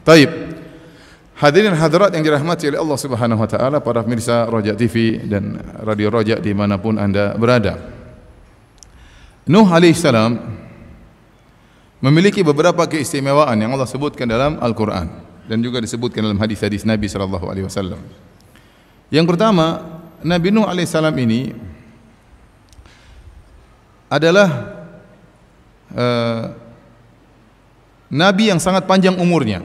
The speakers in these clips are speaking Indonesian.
Taib. Hadirin hadirat yang dirahmati oleh Allah Subhanahu wa taala, para pemirsa Roja TV dan Radio Roja dimanapun Anda berada. Nuh alaihissalam memiliki beberapa keistimewaan yang Allah sebutkan dalam Al-Quran dan juga disebutkan dalam hadis-hadis Nabi sallallahu alaihi wasallam. Yang pertama, Nabi Nuh alaihissalam ini adalah nabi yang sangat panjang umurnya.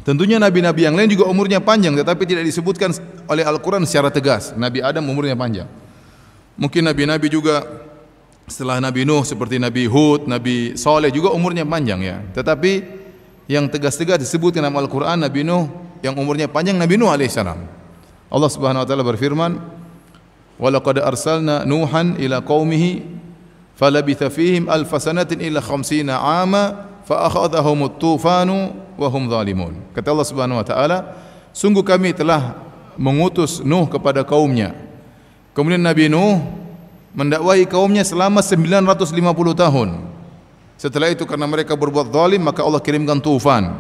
Tentunya nabi-nabi yang lain juga umurnya panjang, tetapi tidak disebutkan oleh Al-Quran secara tegas. Nabi Adam umurnya panjang. Mungkin nabi-nabi juga setelah Nabi Nuh seperti Nabi Hud, Nabi Saleh juga umurnya panjang ya. Tetapi yang tegas-tegas disebutkan dalam Al-Quran Nabi Nuh yang umurnya panjang Nabi Nuh alaihissalam. Allah Subhanahu wa taala berfirman, "Wa laqad arsalna Nuhan ila qaumihi falabitha fihim alf sanatin illa 50 'ama fa akhadhahumut tufanu wa hum zalimun." Kata Allah Subhanahu wa taala, sungguh kami telah mengutus Nuh kepada kaumnya. Kemudian Nabi Nuh mendakwahi kaumnya selama 950 tahun. Setelah itu karena mereka berbuat zalim, maka Allah kirimkan tufan.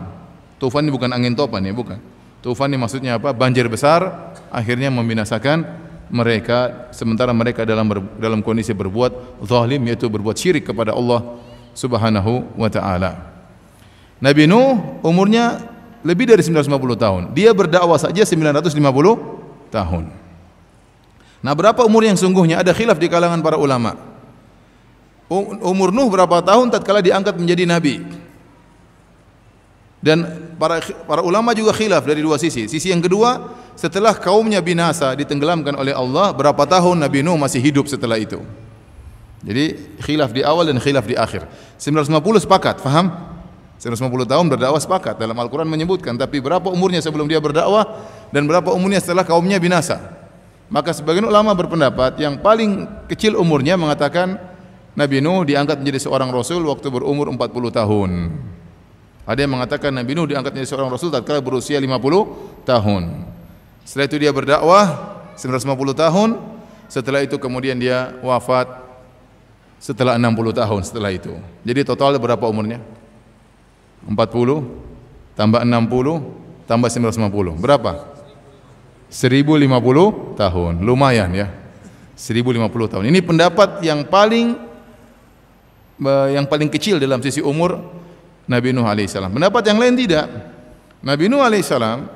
Tufan ini bukan angin topan ya, bukan. Tufan ini maksudnya apa? Banjir besar akhirnya membinasakan mereka sementara mereka dalam kondisi berbuat zalim, yaitu berbuat syirik kepada Allah Subhanahu wa taala. Nabi Nuh umurnya lebih dari 950 tahun. Dia berdakwah saja 950 tahun. Nah, berapa umur yang sungguhnya? Ada khilaf di kalangan para ulama. Umur Nuh berapa tahun tatkala diangkat menjadi nabi? Dan para ulama juga khilaf dari dua sisi. Sisi yang kedua, setelah kaumnya binasa ditenggelamkan oleh Allah, berapa tahun Nabi Nuh masih hidup setelah itu? Jadi khilaf di awal dan khilaf di akhir. 950 sepakat, faham? 950 tahun berdakwah sepakat, dalam Al-Quran menyebutkan. Tapi berapa umurnya sebelum dia berdakwah dan berapa umurnya setelah kaumnya binasa? Maka sebagian ulama berpendapat yang paling kecil umurnya mengatakan Nabi Nuh diangkat menjadi seorang rasul waktu berumur 40 tahun. Ada yang mengatakan Nabi Nuh diangkat menjadi seorang rasul tatkala berusia 50 tahun. Setelah itu dia berdakwah 950 tahun. Setelah itu kemudian dia wafat setelah 60 tahun setelah itu. Jadi total berapa umurnya? 40 tambah 60 tambah 950. Berapa? 1050 tahun. Lumayan ya. 1050 tahun. Ini pendapat yang paling kecil dalam sisi umur Nabi Nuh alaihissalam. Pendapat yang lain tidak. Nabi Nuh alaihissalam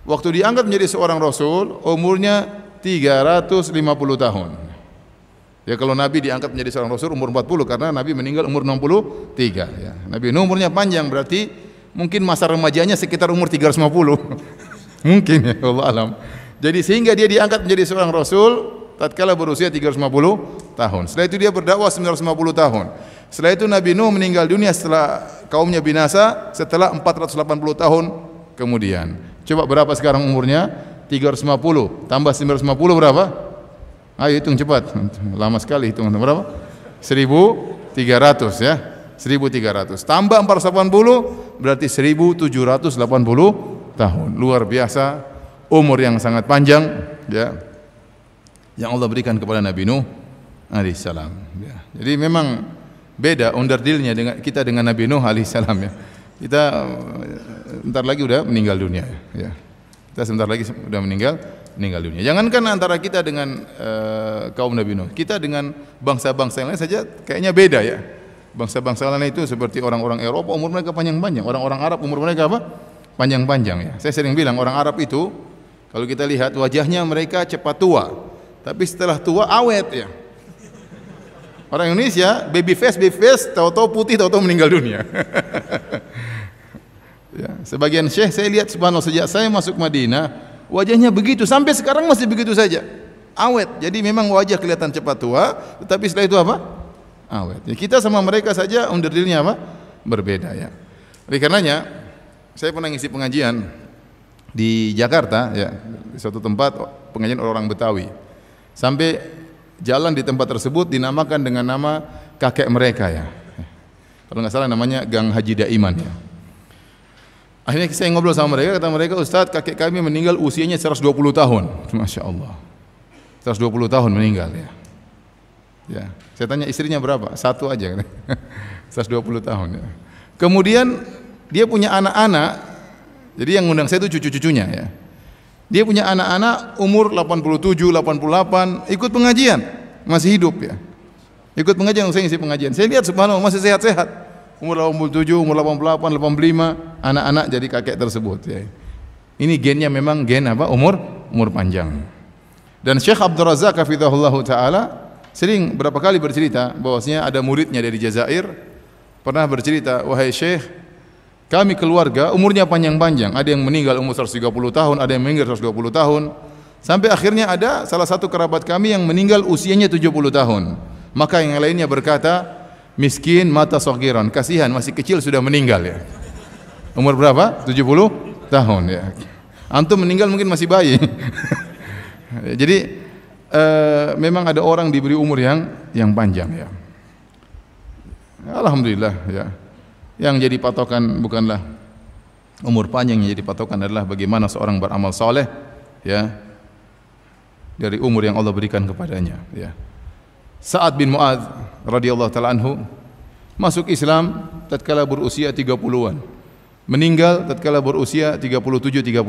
waktu diangkat menjadi seorang rasul umurnya 350 tahun. Ya, kalau Nabi diangkat menjadi seorang rasul umur 40 karena Nabi meninggal umur 63 ya. Nabi Nuh umurnya panjang, berarti mungkin masa remajanya sekitar umur 350. Mungkin ya, Allah alam. Jadi sehingga dia diangkat menjadi seorang rasul tatkala berusia 350 tahun. Setelah itu dia berdakwah 950 tahun. Setelah itu Nabi Nuh meninggal dunia setelah kaumnya binasa setelah 480 tahun kemudian. Coba berapa sekarang umurnya? 350 tambah 950 berapa? Ayo hitung cepat. Lama sekali hitung. Berapa? 1300 ya. 1300 tambah 480 berarti 1780 tahun. Luar biasa umur yang sangat panjang ya, yang Allah berikan kepada Nabi Nuh alaihissalam ya. Jadi memang beda onderdilnya dengan kita dengan Nabi Nuh alaihissalam ya. Kita bentar lagi udah meninggal dunia ya. Kita sebentar lagi udah meninggal dunia. Jangankan antara kita dengan kaum Nabi Nuh, kita dengan bangsa-bangsa yang lain saja kayaknya beda ya. Bangsa-bangsa lain itu seperti orang-orang Eropa umur mereka panjang-panjang, orang-orang Arab umur mereka apa? Panjang-panjang ya. Saya sering bilang orang Arab itu kalau kita lihat wajahnya mereka cepat tua, tapi setelah tua awet ya. Orang Indonesia baby face, tahu-tahu putih, tahu-tahu meninggal dunia. Ya, sebagian syekh saya lihat subhanallah sejak saya masuk Madinah wajahnya begitu sampai sekarang masih begitu saja, awet. Jadi memang wajah kelihatan cepat tua, tetapi setelah itu apa? Awet. Ya, kita sama mereka saja onderdilnya apa? Berbeda ya. Oleh karenanya saya pernah ngisi pengajian di Jakarta ya, di suatu tempat pengajian orang Betawi. Sampai jalan di tempat tersebut dinamakan dengan nama kakek mereka ya. Kalau nggak salah namanya Gang Haji Daiman ya. Akhirnya saya ngobrol sama mereka, kata mereka, Ustadz kakek kami meninggal usianya 120 tahun. Masya Allah. 120 tahun meninggal ya. Ya, saya tanya istrinya berapa? Satu aja kan. 120 tahun ya. Kemudian dia punya anak-anak Jadi yang ngundang saya itu cucu-cucunya ya. Dia punya anak-anak umur 87, 88, ikut pengajian, masih hidup ya. Ikut pengajian, saya ngisi pengajian. Saya lihat subhanallah masih sehat-sehat. Umur 87, umur 88, 85, anak-anak jadi kakek tersebut ya. Ini gennya memang gen apa? Umur panjang. Dan Syekh Abdul Razak hafizahullah taala sering berapa kali bercerita bahwasanya ada muridnya dari Jazair pernah bercerita, "Wahai Syekh, kami keluarga umurnya panjang-panjang, ada yang meninggal umur 130 tahun, ada yang meninggal 120 tahun. Sampai akhirnya ada salah satu kerabat kami yang meninggal usianya 70 tahun. Maka yang lainnya berkata, miskin mata sogiron, kasihan masih kecil sudah meninggal ya. Umur berapa? 70 tahun ya. Antum meninggal mungkin masih bayi." Jadi memang ada orang diberi umur yang panjang ya. Alhamdulillah ya. Yang jadi patokan bukanlah umur panjang, yang jadi patokan adalah bagaimana seorang beramal soleh ya dari umur yang Allah berikan kepadanya ya. Sa'ad bin Mu'adz radhiyallahu taala anhu masuk Islam tatkala berusia 30-an. Meninggal tatkala berusia 37 38.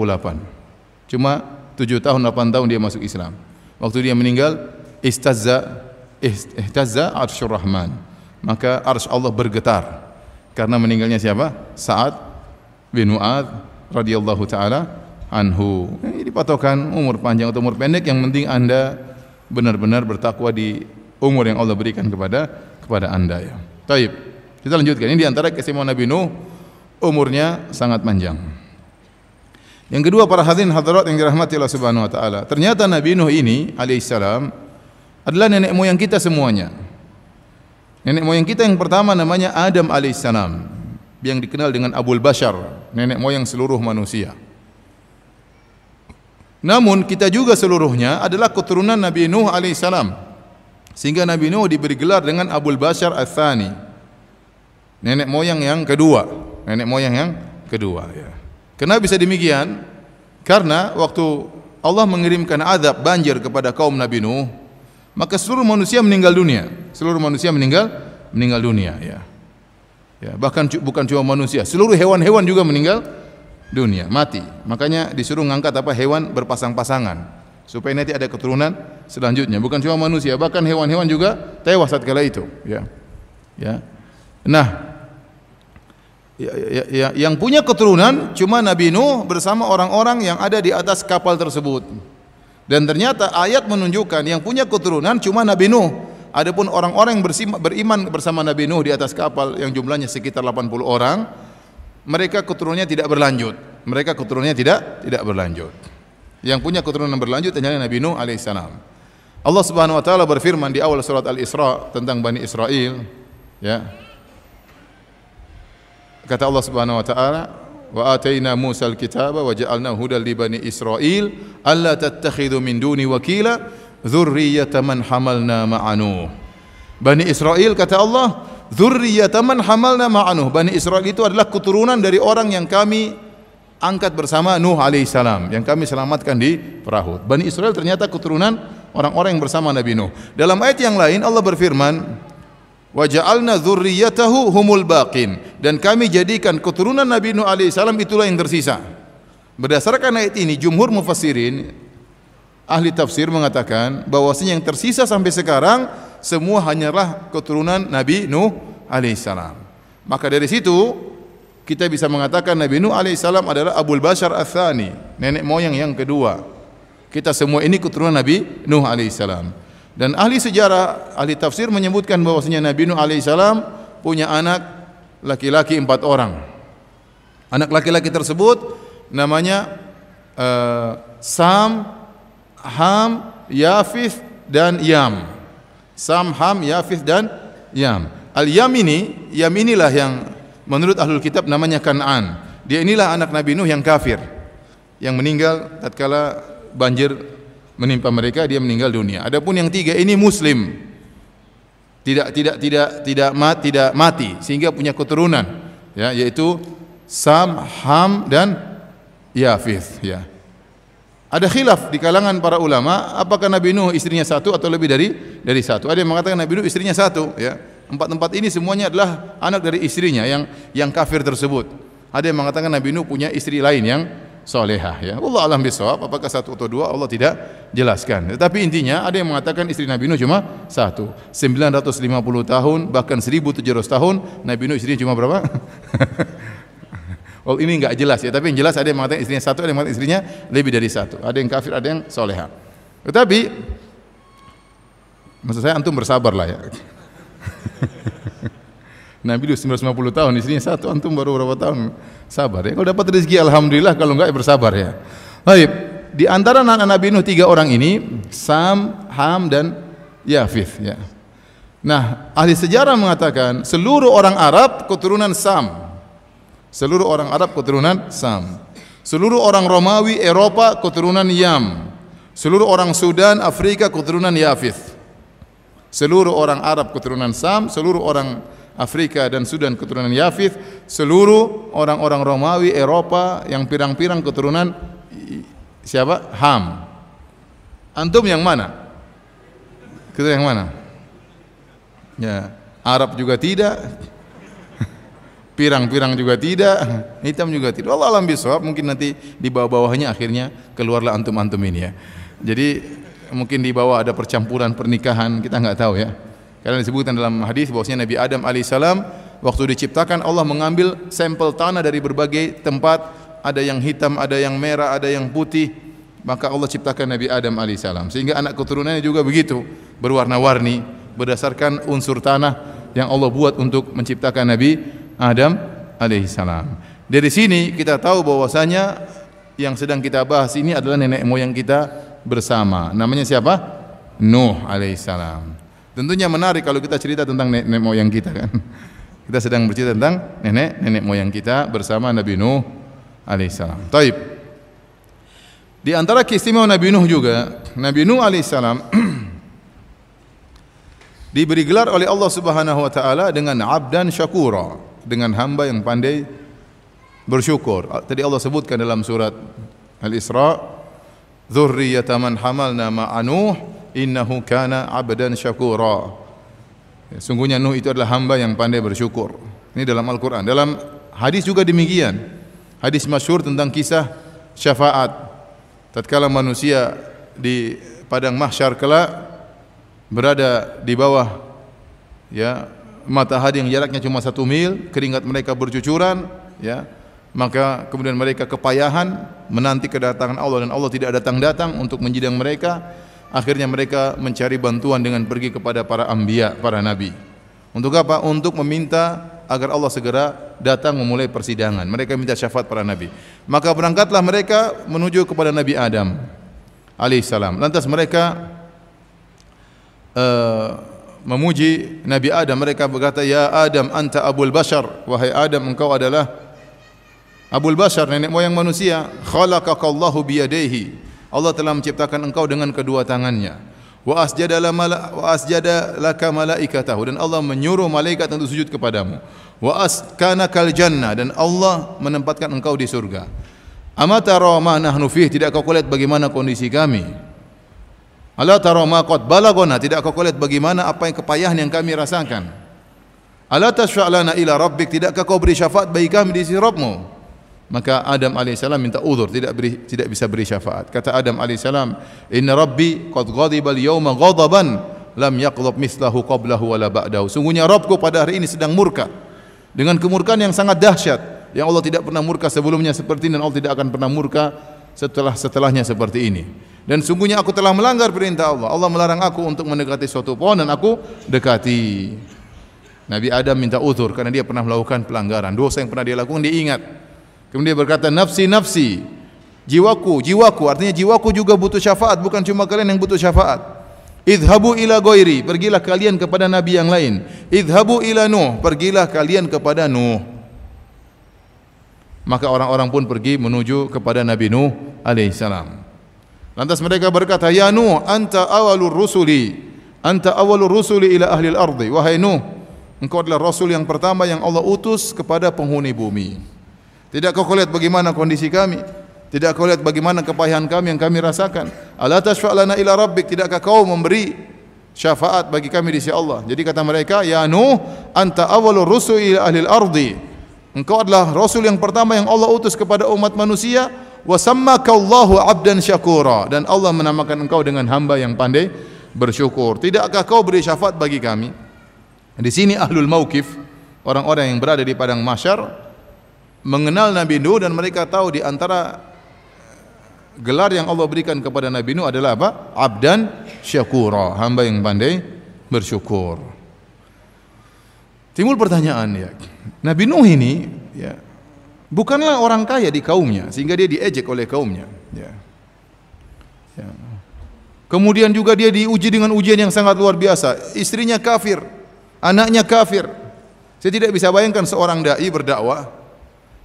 Cuma 7 tahun 8 tahun dia masuk Islam. Waktu dia meninggal ihtazza arsyur rahman. Maka arsy Allah bergetar karena meninggalnya siapa? Sa'ad bin Mu'adz radhiyallahu taala anhu. Ini patokan umur panjang atau umur pendek, yang penting Anda benar-benar bertakwa di umur yang Allah berikan kepada Anda ya. Baik, kita lanjutkan. Ini di antara keistimewaan Nabi Nuh, umurnya sangat panjang. Yang kedua, para hadirin hadirat yang dirahmati Allah Subhanahu wa taala, ternyata Nabi Nuh ini alaihissalam adalah nenek moyang kita semuanya. Nenek moyang kita yang pertama namanya Adam alaihissalam, yang dikenal dengan Abul Bashar, nenek moyang seluruh manusia. Namun kita juga seluruhnya adalah keturunan Nabi Nuh alaihissalam, sehingga Nabi Nuh diberi gelar dengan Abul Bashar Ats-Tsani, nenek moyang yang kedua, nenek moyang yang kedua ya. Kenapa bisa demikian? Karena waktu Allah mengirimkan azab banjir kepada kaum Nabi Nuh, maka seluruh manusia meninggal dunia. Seluruh manusia meninggal dunia ya. Ya, bahkan bukan cuma manusia, seluruh hewan-hewan juga meninggal dunia, mati. Makanya disuruh ngangkat apa? Hewan berpasang-pasangan supaya nanti ada keturunan selanjutnya. Bukan cuma manusia, bahkan hewan-hewan juga tewas tatkala itu ya. Ya. Nah, yang punya keturunan cuma Nabi Nuh bersama orang-orang yang ada di atas kapal tersebut. Dan ternyata ayat menunjukkan yang punya keturunan cuma Nabi Nuh. Adapun orang-orang yang beriman bersama Nabi Nuh di atas kapal yang jumlahnya sekitar 80 orang, mereka keturunannya tidak berlanjut. Mereka keturunannya tidak berlanjut. Yang punya keturunan berlanjut hanyalah Nabi Nuh alaihissalam. Allah Subhanahu wa taala berfirman di awal surat Al-Isra tentang Bani Israel ya. Kata Allah Subhanahu wa taala, "Wa ataina Musa al-kitaba wa ja'alnahu hudan li bani Israil alla tattakhidhu min duni wakila dzurriyyata man hamalna ma'a Nuh." Bani Israel, kata Allah, dzurriyyata man hamalna ma'a Nuh. Bani Israel itu adalah keturunan dari orang yang kami angkat bersama Nuh alaihissalam, yang kami selamatkan di perahu. Bani Israel ternyata keturunan orang-orang yang bersama Nabi Nuh. Dalam ayat yang lain Allah berfirman, wa ja'alna dzurriyyatahu humul baqin, dan kami jadikan keturunan Nabi Nuh alaihissalam itulah yang tersisa. Berdasarkan ayat ini jumhur mufassirin ahli tafsir mengatakan bahwasanya yang tersisa sampai sekarang semua hanyalah keturunan Nabi Nuh alaihissalam. Maka dari situ kita bisa mengatakan Nabi Nuh alaihissalam adalah Abul Bashar Ats-Tsani, nenek moyang yang kedua. Kita semua ini keturunan Nabi Nuh alaihissalam. Dan ahli sejarah, ahli tafsir menyebutkan bahwasanya Nabi Nuh alaihissalam punya anak laki-laki 4 orang. Anak laki-laki tersebut namanya Sam, Ham, Yafith dan Yam. Sam, Ham, Yafith dan Yam. Al-Yam inilah yang menurut ahlul kitab namanya Kan'an. Dia inilah anak Nabi Nuh yang kafir, yang meninggal tatkala banjir menimpa mereka, dia meninggal dunia. Adapun yang 3 ini muslim, tidak mati sehingga punya keturunan ya, yaitu Sam, Ham dan Yafith ya. Ada khilaf di kalangan para ulama apakah Nabi Nuh istrinya 1 atau lebih dari 1. Ada yang mengatakan Nabi Nuh istrinya 1 ya. Empat ini semuanya adalah anak dari istrinya yang kafir tersebut. Ada yang mengatakan Nabi Nuh punya istri lain yang solehah, ya. Allah alam bisawab, apakah satu atau dua Allah tidak jelaskan. Tetapi intinya ada yang mengatakan istri Nabi Nuh cuma satu. 950 tahun bahkan 1700 tahun Nabi Nuh istrinya cuma berapa? Oh, ini enggak jelas ya, tapi yang jelas ada yang mengatakan istrinya satu, ada yang mengatakan istrinya lebih dari satu. Ada yang kafir, ada yang solehah. Tetapi maksud saya antum bersabar lah ya. Nabi 950 tahun, istrinya satu, antum baru berapa tahun? Sabar ya. Kalau dapat rezeki alhamdulillah, kalau enggak ya bersabar ya. Baik, di antara anak Nabi Nuh 3 orang ini, Sam, Ham dan Yafith ya. Nah, ahli sejarah mengatakan seluruh orang Arab keturunan Sam. Seluruh orang Arab keturunan Sam. Seluruh orang Romawi Eropa keturunan Yam. Seluruh orang Sudan Afrika keturunan Yafith. Seluruh orang Arab keturunan Sam, seluruh orang Afrika dan Sudan keturunan Yafith, seluruh orang-orang Romawi Eropa yang pirang-pirang keturunan siapa? Ham. Antum yang mana? Kita yang mana? Ya, Arab juga tidak, pirang-pirang juga tidak, hitam juga tidak. Allah alam bisawab, mungkin nanti di bawah-bawahnya akhirnya keluarlah antum-antum ini ya. Jadi mungkin di bawah ada percampuran pernikahan, kita enggak tahu ya. Karena disebutkan dalam hadis bahwasanya Nabi Adam alaihissalam waktu diciptakan Allah mengambil sampel tanah dari berbagai tempat, ada yang hitam, ada yang merah, ada yang putih. Maka Allah ciptakan Nabi Adam alaihissalam sehingga anak keturunannya juga begitu, berwarna-warni berdasarkan unsur tanah yang Allah buat untuk menciptakan Nabi Adam alaihissalam. Dari sini kita tahu bahwasanya yang sedang kita bahas ini adalah nenek moyang kita bersama. Namanya siapa? Nuh alaihissalam. Tentunya menarik kalau kita cerita tentang nenek moyang kita kan. Kita sedang bercerita tentang nenek moyang kita bersama Nabi Nuh alaihissalam. Taib. Di antara keistimewaan Nabi Nuh juga, Nabi Nuh alaihissalam diberi gelar oleh Allah Subhanahu wa taala dengan abdan syakura, dengan hamba yang pandai bersyukur. Tadi Allah sebutkan dalam surat Al-Isra, dzurriyyata man hamalna ma'a Nuh innahu kana abdan syakura. Ya, sungguhnya Nuh itu adalah hamba yang pandai bersyukur. Ini dalam Al-Quran. Dalam hadis juga demikian. Hadis masyhur tentang kisah syafaat. Tatkala manusia di padang mahsyar kelak berada di bawah ya matahari yang jaraknya cuma 1 mil, keringat mereka bercucuran, ya, maka kemudian mereka kepayahan menanti kedatangan Allah dan Allah tidak datang-datang untuk menjidang mereka. Akhirnya mereka mencari bantuan dengan pergi kepada para anbiya, para nabi. Untuk apa? Untuk meminta agar Allah segera datang memulai persidangan. Mereka minta syafaat para nabi. Maka berangkatlah mereka menuju kepada Nabi Adam alaihissalam. Lantas mereka memuji Nabi Adam. Mereka berkata, "Ya Adam, anta abul bashar." Wahai Adam, engkau adalah abul bashar, nenek moyang manusia. Khalaqakallahu biyadaihi. Allah telah menciptakan engkau dengan kedua tangannya. Wa asjada laka malaikatahu, dan Allah menyuruh malaikat untuk sujud kepadamu. Wa askanakal jannah, dan Allah menempatkan engkau di surga. Ama tara ma nahnu fih, tidak kau lihat bagaimana kondisi kami? Ala tara ma qad balagona, tidak kau lihat bagaimana apa yang kepayahan yang kami rasakan? Ala tashfa' lana ila rabbik, tidakkah kau beri syafaat bagi kami di sisi Rabbmu? Maka Adam alaihissalam minta uzur, tidak bisa beri syafaat. Kata Adam alaihissalam, "Inna Rabbi qad ghadiba al-yawma ghadaban lam yaqdhab mithlahu qablahu wala ba'dahu." Sungguhnya Rabbku pada hari ini sedang murka dengan kemurkaan yang sangat dahsyat, yang Allah tidak pernah murka sebelumnya seperti ini dan Allah tidak akan pernah murka setelahnya seperti ini. Dan sungguhnya aku telah melanggar perintah Allah. Allah melarang aku untuk mendekati suatu pohon dan aku dekati. Nabi Adam minta uzur karena dia pernah melakukan pelanggaran, dosa yang pernah dia lakukan dia ingat. Kemudian dia berkata, "Nafsi, nafsi." Jiwaku, jiwaku, artinya jiwaku juga butuh syafaat, bukan cuma kalian yang butuh syafaat. Idhabu ila ghairi, pergilah kalian kepada nabi yang lain. Idhabu ila Nuh, pergilah kalian kepada Nuh. Maka orang-orang pun pergi menuju kepada Nabi Nuh alaihissalam. Lantas mereka berkata, "Ya Nuh, anta awalur rusuli, anta awalur rusuli ila ahli al-ardi." Wahai Nuh, engkau adalah rasul yang pertama yang Allah utus kepada penghuni bumi. Tidak kau lihat bagaimana kondisi kami? Tidak kau lihat bagaimana kepayahan kami yang kami rasakan? Ala tashfa' lana ila rabbik, tidakkah kau memberi syafaat bagi kami di sisi Allah? Jadi kata mereka, "Ya Nuh, anta awwalur rusuli ila ahli al-ardi." Engkau adalah rasul yang pertama yang Allah utus kepada umat manusia, wa sammakallahu 'abdan syakura, dan Allah menamakan engkau dengan hamba yang pandai bersyukur. Tidakkah kau beri syafaat bagi kami? Di sini ahlul mauqif, orang-orang yang berada di padang mahsyar, mengenal Nabi Nuh, dan mereka tahu di antara gelar yang Allah berikan kepada Nabi Nuh adalah apa? Abdan syakura, hamba yang pandai bersyukur. Timbul pertanyaan, ya, Nabi Nuh ini, ya, bukanlah orang kaya di kaumnya sehingga dia diejek oleh kaumnya, ya. Ya. Kemudian juga dia diuji dengan ujian yang sangat luar biasa. Istrinya kafir, anaknya kafir. Saya tidak bisa bayangkan seorang dai berdakwah,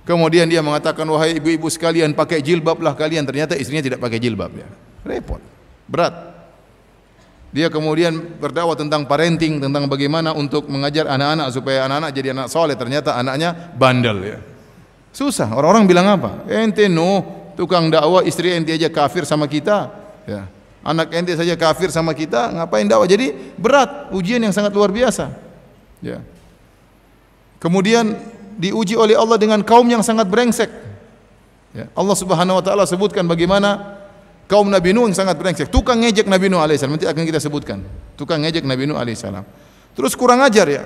kemudian dia mengatakan, wahai ibu-ibu sekalian, pakai jilbablah kalian. Ternyata istrinya tidak pakai jilbab, ya. Repot, berat. Dia kemudian berdakwah tentang parenting, tentang bagaimana untuk mengajar anak-anak supaya anak-anak jadi anak soleh. Ternyata anaknya bandel, ya. Susah. Orang-orang bilang apa? Ente Nuh, tukang dakwah, istri ente aja kafir sama kita, ya. Anak ente saja kafir sama kita, ngapain dakwah? Jadi berat, ujian yang sangat luar biasa, ya. Kemudian diuji oleh Allah dengan kaum yang sangat brengsek, ya. Allah Subhanahu wa taala sebutkan bagaimana kaum Nabi Nuh yang sangat brengsek, tukang ngejek Nabi Nuh alaihissalam. Nanti akan kita sebutkan, tukang ngejek Nabi Nuh alaihissalam. Terus kurang ajar, ya,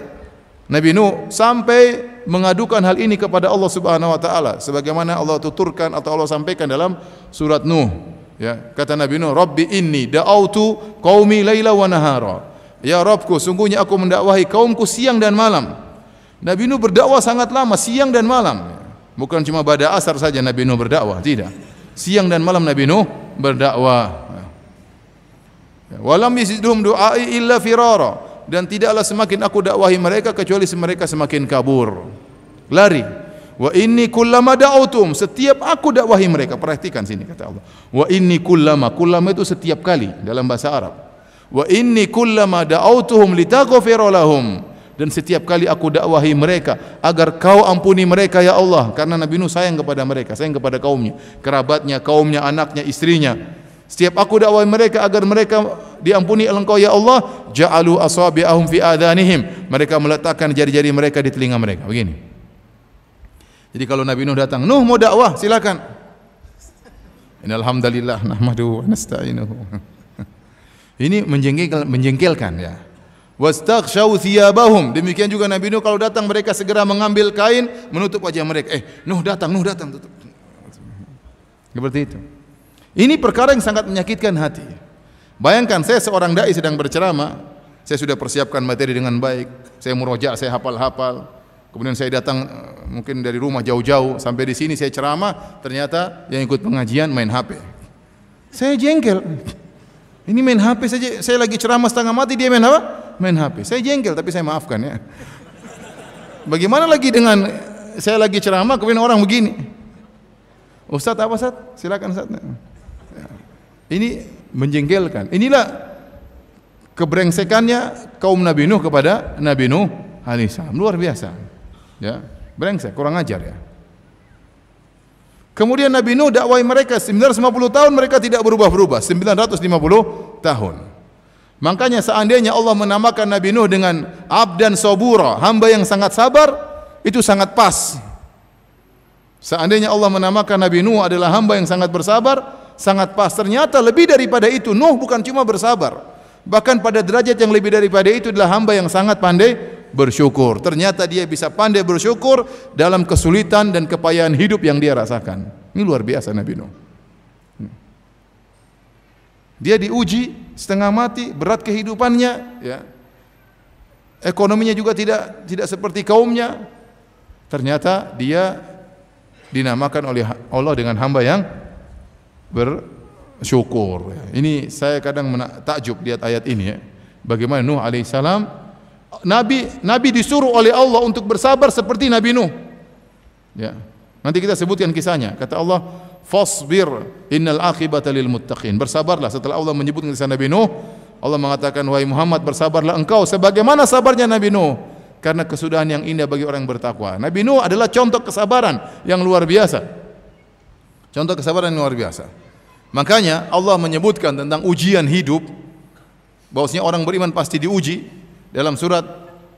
Nabi Nuh sampai mengadukan hal ini kepada Allah Subhanahu wa taala, sebagaimana Allah tuturkan atau Allah sampaikan dalam surat Nuh, ya. Kata Nabi Nuh, Rabbi inni da'autu qaumi laila wa nahara. Ya Rabbku, sungguhnya aku mendakwahi kaumku siang dan malam. Nabi Nuh berdakwah sangat lama, siang dan malam. Bukan cuma pada asar saja Nabi Nuh berdakwah, tidak. Siang dan malam Nabi Nuh berdakwah. Walam yazidhum du'ai illa firara, dan tidaklah semakin aku dakwahi mereka kecuali mereka semakin kabur, lari. Wa inni kullama da'utum, setiap aku dakwahi mereka. Perhatikan sini kata Allah. Wa inni kullama itu setiap kali dalam bahasa Arab. Wa inni kullama da'utuhum litaghfira lahum, dan setiap kali aku dakwahi mereka agar kau ampuni mereka ya Allah, karena Nabi Nuh sayang kepada mereka, sayang kepada kaumnya, kerabatnya, kaumnya, anaknya, istrinya. Setiap aku dakwahi mereka agar mereka diampuni oleh Engkau ya Allah, ja'alu asabi'ahum fi adhanihim, mereka meletakkan jari-jari mereka di telinga mereka. Begini. Jadi kalau Nabi Nuh datang, Nuh mau dakwah, silakan. Innal hamdalillah nahmaduhu wa nasta'inuhu. Ini menjengkelkan, ya. Wastaghshaw thiyabahum, demikian juga Nabi Nuh kalau datang mereka segera mengambil kain menutup wajah mereka. Nuh datang, tutup. Seperti itu. Ini perkara yang sangat menyakitkan hati. Bayangkan saya seorang dai sedang berceramah, saya sudah persiapkan materi dengan baik, saya murojaah, saya hafal-hafal. Kemudian saya datang mungkin dari rumah jauh-jauh sampai di sini saya ceramah, ternyata yang ikut pengajian main HP. Saya jengkel. Ini main HP saja, saya lagi ceramah setengah mati dia main apa? Main HP. Saya jengkel tapi saya maafkan, ya. Bagaimana lagi dengan saya lagi ceramah kemudian orang begini? Ustaz apa Ustaz? Silakan Ustaz. Ini menjengkelkan. Inilah kebrengsekannya kaum Nabi Nuh kepada Nabi Nuh alaihissalam. Luar biasa. Ya, brengsek, kurang ajar, ya. Kemudian Nabi Nuh dakwai mereka 950 tahun, mereka tidak berubah-ubah. 950 tahun. Makanya seandainya Allah menamakan Nabi Nuh dengan abdan sabura, hamba yang sangat sabar, itu sangat pas. Seandainya Allah menamakan Nabi Nuh adalah hamba yang sangat bersabar, sangat pas. Ternyata lebih daripada itu, Nuh bukan cuma bersabar, bahkan pada derajat yang lebih daripada itu adalah hamba yang sangat pandai bersyukur. Ternyata dia bisa pandai bersyukur dalam kesulitan dan kepayahan hidup yang dia rasakan. Ini luar biasa Nabi Nuh. Dia diuji setengah mati, berat kehidupannya, ya. Ekonominya juga tidak seperti kaumnya. Ternyata dia dinamakan oleh Allah dengan hamba yang bersyukur. Ini saya kadang takjub lihat ayat ini, ya. Bagaimana Nuh alaihissalam, Nabi disuruh oleh Allah untuk bersabar seperti Nabi Nuh. Ya. Nanti kita sebutkan kisahnya. Kata Allah, "Fasbir innal aqibata lil muttaqin." Bersabarlah. Setelah Allah menyebutkan kisah Nabi Nuh, Allah mengatakan, "Wahai Muhammad, bersabarlah engkau sebagaimana sabarnya Nabi Nuh, karena kesudahan yang indah bagi orang yang bertakwa." Nabi Nuh adalah contoh kesabaran yang luar biasa. Contoh kesabaran yang luar biasa. Makanya Allah menyebutkan tentang ujian hidup, bahwasanya orang beriman pasti diuji. Dalam surat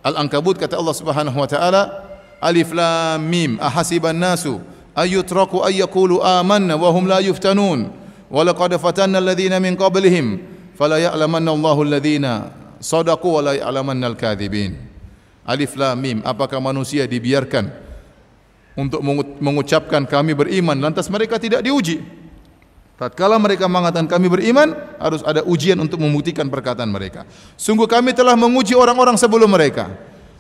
Al-Ankabut kata Allah Subhanahu wa taala, Alif lam mim ahasiban nasu ayutraku ayyaqulu amanna wa hum la yuftanun wa laqad fatanna alladhina min qablihim fala ya'lamanna Allahu alladhina sadaqu wa la ya'lamanna al-kadhibin. Alif lam mim, apakah manusia dibiarkan untuk mengucapkan kami beriman lantas mereka tidak diuji? Tatkala mereka mengatakan kami beriman, harus ada ujian untuk membuktikan perkataan mereka. Sungguh kami telah menguji orang-orang sebelum mereka,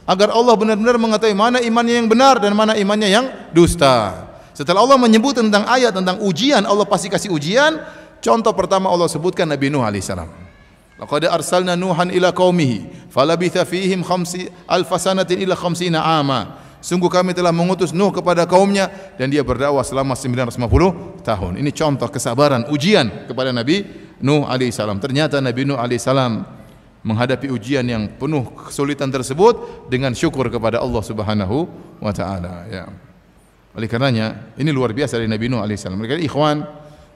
agar Allah benar-benar mengetahui mana imannya yang benar dan mana imannya yang dusta. Setelah Allah menyebut tentang ayat tentang ujian, Allah pasti kasih ujian. Contoh pertama Allah sebutkan Nabi Nuh alaihissalam. Laqad arsalna Nuhan ila qaumihi falabitha fihim 50,000 sanatin ila 50 ama. Sungguh kami telah mengutus Nuh kepada kaumnya dan dia berdakwah selama 950 tahun. Ini contoh kesabaran, ujian kepada Nabi Nuh alaihissalam. Ternyata Nabi Nuh alaihissalam menghadapi ujian yang penuh kesulitan tersebut dengan syukur kepada Allah Subhanahu wa taala, ya. Oleh karenanya ini luar biasa dari Nabi Nuh alaihissalam. Mereka ikhwan,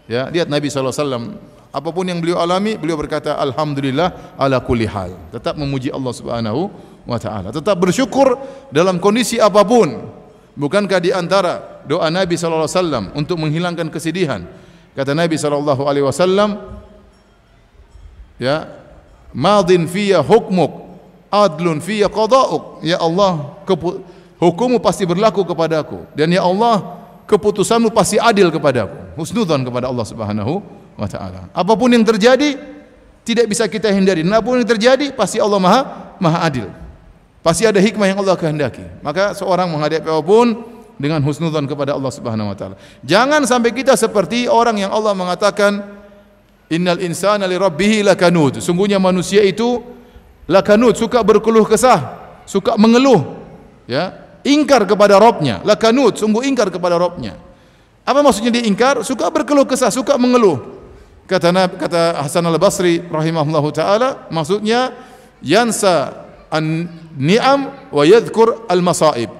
ya, lihat Nabi sallallahu alaihi wasallam, apapun yang beliau alami, beliau berkata alhamdulillah ala kulli hal. Tetap memuji Allah Subhanahu wa taala, tetap bersyukur dalam kondisi apapun. Bukankah di antara doa Nabi sallallahu alaihi wasallam untuk menghilangkan kesedihan? Kata Nabi sallallahu alaihi wasallam, ya, madin fiyya hukmuk, adlun fiyya qada'uk. Ya Allah, hukummu pasti berlaku kepadaku, dan ya Allah, keputusanmu pasti adil kepadaku. Husnudzan kepada Allah Subhanahu wa taala. Apapun yang terjadi tidak bisa kita hindari. Apapun yang terjadi pasti Allah Maha adil. Pasti ada hikmah yang Allah kehendaki. Maka seorang menghadapi apapun dengan husnudzan kepada Allah Subhanahu wa taala. Jangan sampai kita seperti orang yang Allah mengatakan innal insana li rabbih lakanud. Sungguhnya manusia itu lakanud, suka berkeluh kesah, suka mengeluh, ya, ingkar kepada Rabbnya. Lakanud, sungguh ingkar kepada Rabbnya. Apa maksudnya dia ingkar? Suka berkeluh kesah, suka mengeluh. Kata Hasan al-Basri rahimahullahu taala, maksudnya yansa an-ni'am wa yadhkur al-masaib.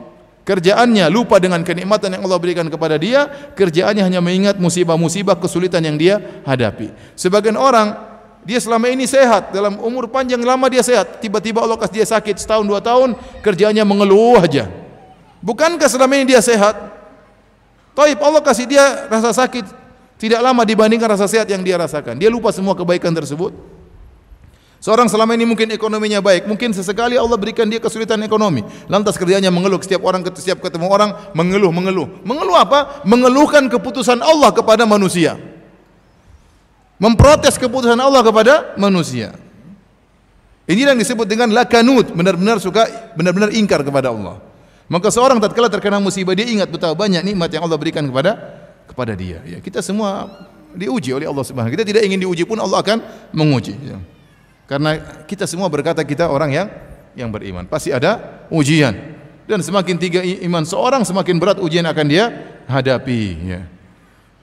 Kerjaannya lupa dengan kenikmatan yang Allah berikan kepada dia, kerjaannya hanya mengingat musibah-musibah, kesulitan yang dia hadapi. Sebagian orang, dia selama ini sehat, dalam umur panjang lama dia sehat, tiba-tiba Allah kasih dia sakit setahun 2 tahun, kerjaannya mengeluh aja. Bukankah selama ini dia sehat? Taib, Allah kasih dia rasa sakit tidak lama dibandingkan rasa sehat yang dia rasakan. Dia lupa semua kebaikan tersebut. Seorang selama ini mungkin ekonominya baik, mungkin sesekali Allah berikan dia kesulitan ekonomi, lantas kerjanya mengeluh. Setiap ketemu orang mengeluh. Mengeluh apa? Mengeluhkan keputusan Allah kepada manusia, memprotes keputusan Allah kepada manusia. Ini yang disebut dengan lakanut, benar-benar benar-benar ingkar kepada Allah. Maka seorang tatkala terkena musibah, dia ingat betapa banyak nikmat yang Allah berikan kepada dia. Ya, kita semua diuji oleh Allah Subhanahu. Kita tidak ingin diuji pun Allah akan menguji. Ya. Karena kita semua berkata kita orang yang beriman, pasti ada ujian. Dan semakin tinggi iman seorang, semakin berat ujian akan dia hadapi. Ya.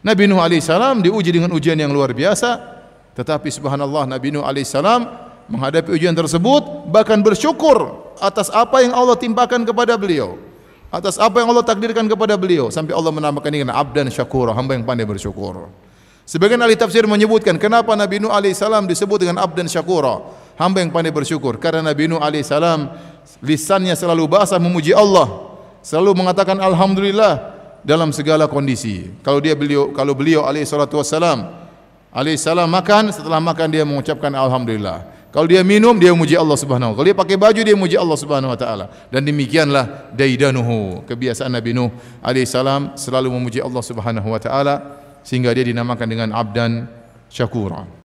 Nabi Nuh alaihissalam diuji dengan ujian yang luar biasa, tetapi subhanallah Nabi Nuh alaihissalam menghadapi ujian tersebut bahkan bersyukur atas apa yang Allah timpakan kepada beliau, atas apa yang Allah takdirkan kepada beliau, sampai Allah menamakan ini dengan abdan syakura, hamba yang pandai bersyukur. Sebagian ahli tafsir menyebutkan kenapa Nabi Nuh alaihissalam disebut dengan abdan syakura, hamba yang pandai bersyukur, karena Nabi Nuh alaihissalam lisannya selalu basah memuji Allah, selalu mengatakan alhamdulillah dalam segala kondisi. Kalau beliau alaihissalam makan, setelah makan dia mengucapkan alhamdulillah. Kalau dia minum, dia memuji Allah Subhanahu wa taala. Kalau dia pakai baju, dia memuji Allah Subhanahu wa taala. Dan demikianlah daidanuhu, kebiasaan Nabi Nuh alaihissalam selalu memuji Allah Subhanahu wa taala, sehingga dia dinamakan dengan abdan syakura.